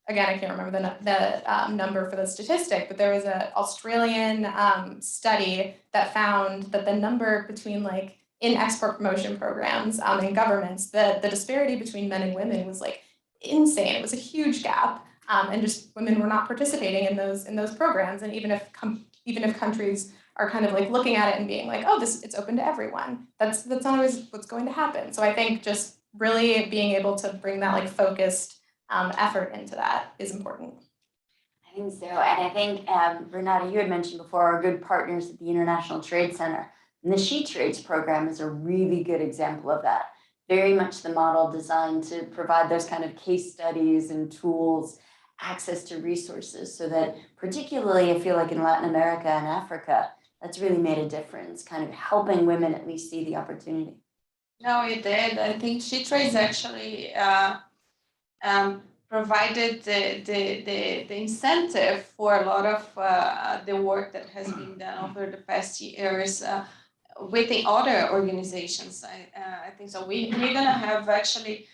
again, I can't remember the number for the statistic, but there was an Australian study that found that the number between like in export promotion programs in governments, the disparity between men and women was like insane. It was a huge gap, and just women were not participating in those programs. And even if countries are kind of like looking at it and being like, oh, it's open to everyone, that's not always what's going to happen. So I think just really being able to bring that like focused effort into that is important. I think so. And I think, Renata, you had mentioned before our good partners at the International Trade Center. And the She Trades program is a really good example of that. Very much the model designed to provide those kind of case studies and tools, access to resources, so that particularly I feel like in Latin America and Africa, that's really made a difference, kind of helping women at least see the opportunity. No, it did. I think She Trades actually provided the incentive for a lot of the work that has been done over the past years within other organizations. I think so. We're gonna have actually.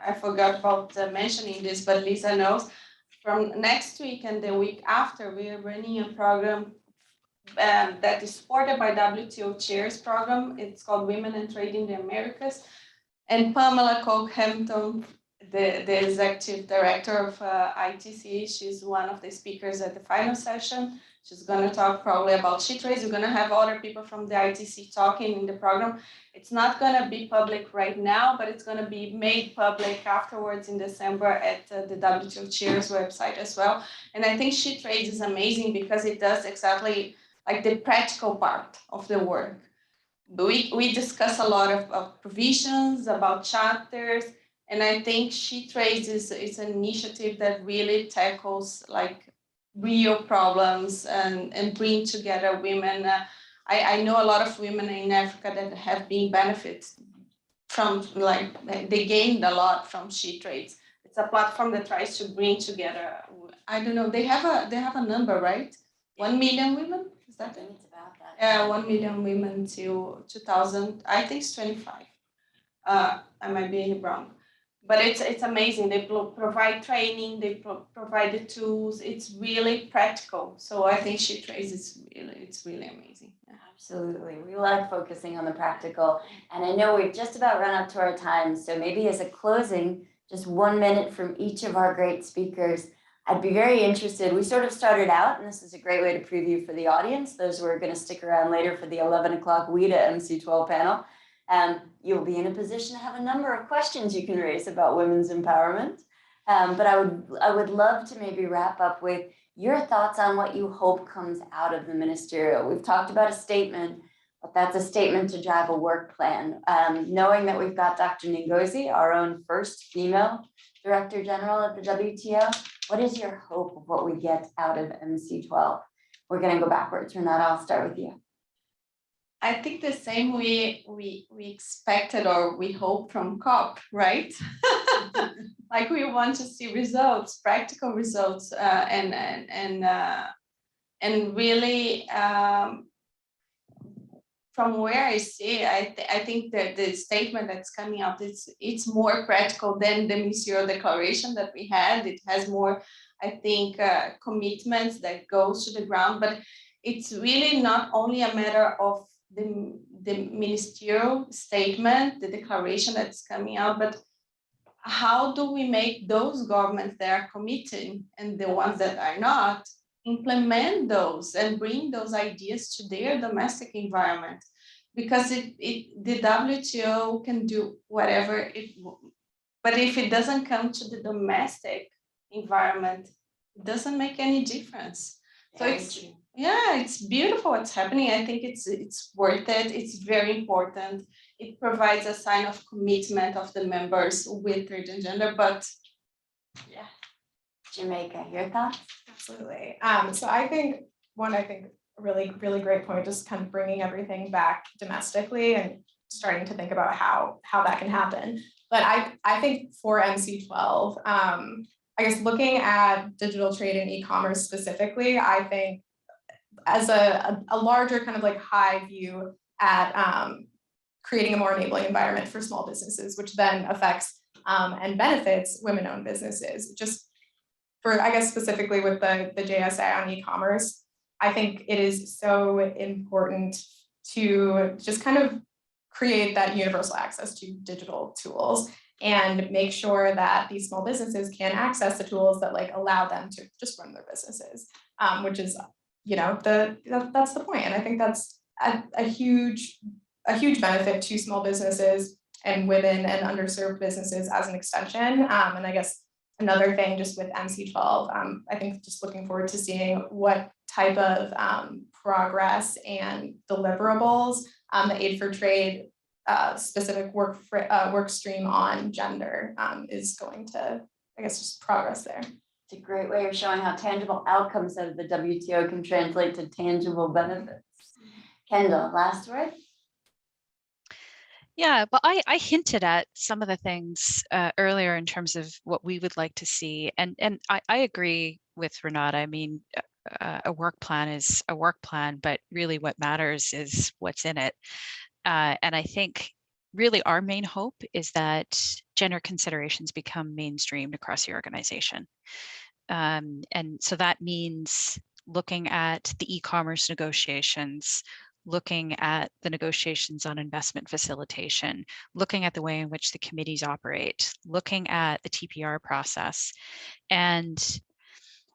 I forgot about mentioning this, but Lisa knows. From next week and the week after, we are running a program that is supported by WTO Chairs program. It's called Women and Trade in the Americas. And Pamela Coke-Hampton, the executive director of ITC, she's one of the speakers at the final session. She's going to talk probably about She Trades. We're going to have other people from the ITC talking in the program. It's not going to be public right now, but it's going to be made public afterwards in December at the WTO Chairs website as well. And I think She Trades is amazing because it does exactly like the practical part of the work. we discuss a lot of provisions about charters, and I think She Trades is an initiative that really tackles like real problems and bring together women. I know a lot of women in Africa that have been benefits from, like, they gained a lot from She Trades. It's a platform that tries to bring together, I don't know, they have a number, right? 1 million women, is that it? It's about that. 1 million women till 2000, I think it's 25. I might be wrong, but it's amazing. They provide training, they provide the tools. It's really practical. So I think She Trades it's really amazing. Yeah. Absolutely. We like focusing on the practical. And I know we've just about run up to our time. So maybe as a closing, just 1 minute from each of our great speakers. I'd be very interested. We sort of started out, and this is a great way to preview for the audience, those who are going to stick around later for the 11 o'clock WIDA MC12 panel. You'll be in a position to have a number of questions you can raise about women's empowerment. But I would love to maybe wrap up with your thoughts on what you hope comes out of the ministerial. We've talked about a statement, but that's a statement to drive a work plan. Knowing that we've got Dr. Ngozi, our own first female Director General at the WTO, what is your hope of what we get out of MC12? We're going to go backwards. Renata, I'll start with you. I think the same we expected or we hope from COP, right? Like we want to see results, practical results, and really from where I see, I think that the statement that's coming out, it's more practical than the ministerial declaration that we had. It has more, I think, commitments that goes to the ground, but it's really not only a matter of the ministerial statement, the declaration that's coming out, but how do we make those governments that are committing and the ones that are not implement those and bring those ideas to their domestic environment? Because the WTO can do whatever but if it doesn't come to the domestic environment, it doesn't make any difference. So it's beautiful what's happening. I think it's worth it. It's very important. It provides a sign of commitment of the members with trade and gender, but yeah. Jamaica, your thoughts? Absolutely. So I think a really, really great point, just kind of bringing everything back domestically and starting to think about how that can happen. But I think for MC12, I guess looking at digital trade and e-commerce specifically, I think as a larger kind of like high view at creating a more enabling environment for small businesses, which then affects and benefits women-owned businesses. Just for, I guess, specifically with the JSA on e-commerce, I think it is so important to just kind of create that universal access to digital tools and make sure that these small businesses can access the tools that like allow them to just run their businesses, which is, that's the point. And I think that's a huge benefit to small businesses and women and underserved businesses as an extension. And I guess another thing just with MC12, I think just looking forward to seeing what type of progress and deliverables the Aid for Trade specific work stream on gender is going to, I guess, just progress there. It's a great way of showing how tangible outcomes of the WTO can translate to tangible benefits. Kendall, last word? Yeah, but I hinted at some of the things earlier in terms of what we would like to see. And I agree with Renata. I mean, a work plan is a work plan, but really what matters is what's in it. And I think really our main hope is that gender considerations become mainstreamed across the organization. And so that means looking at the e-commerce negotiations, looking at the negotiations on investment facilitation, looking at the way in which the committees operate, looking at the TPR process. And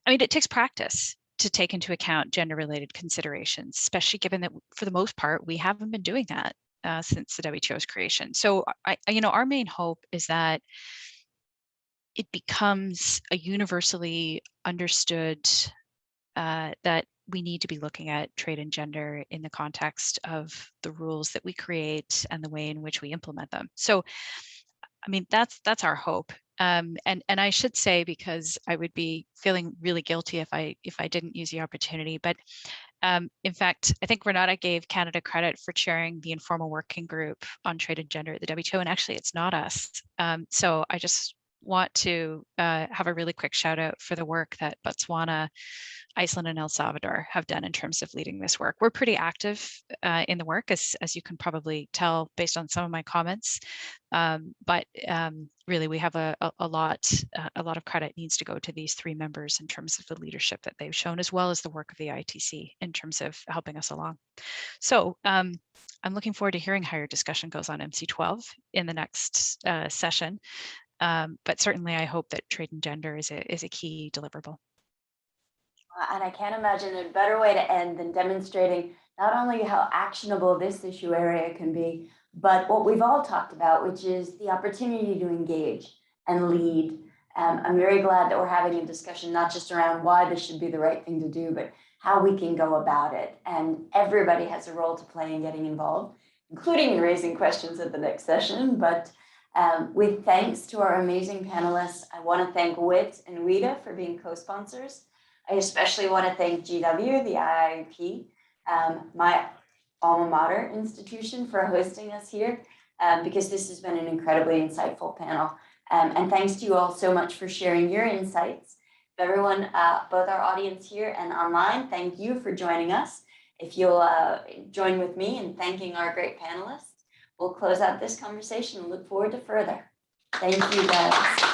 I mean, it takes practice to take into account gender-related considerations, especially given that for the most part, we haven't been doing that since the WTO's creation. So our main hope is that it becomes a universally understood that we need to be looking at trade and gender in the context of the rules that we create and the way in which we implement them. So, I mean, that's our hope. And I should say, because I would be feeling really guilty if I didn't use the opportunity, but in fact, I think Renata gave Canada credit for chairing the informal working group on trade and gender at the WTO, and actually it's not us. So I just want to have a really quick shout out for the work that Botswana, Iceland, and El Salvador have done in terms of leading this work. We're pretty active in the work, as you can probably tell based on some of my comments. But really, we have a lot of credit needs to go to these three members in terms of the leadership that they've shown, as well as the work of the ITC in terms of helping us along. So I'm looking forward to hearing how your discussion goes on MC12 in the next session. But certainly, I hope that trade and gender is a key deliverable. And I can't imagine a better way to end than demonstrating not only how actionable this issue area can be, but what we've all talked about, which is the opportunity to engage and lead. I'm very glad that we're having a discussion not just around why this should be the right thing to do, but how we can go about it. And everybody has a role to play in getting involved, including raising questions at the next session. But with thanks to our amazing panelists, I want to thank WIT and WIDA for being co-sponsors. I especially want to thank GW, the IIEP, my alma mater institution, for hosting us here, because this has been an incredibly insightful panel. And thanks to you all so much for sharing your insights. Everyone, both our audience here and online, thank you for joining us. If you'll join with me in thanking our great panelists, we'll close out this conversation and look forward to further. Thank you, guys.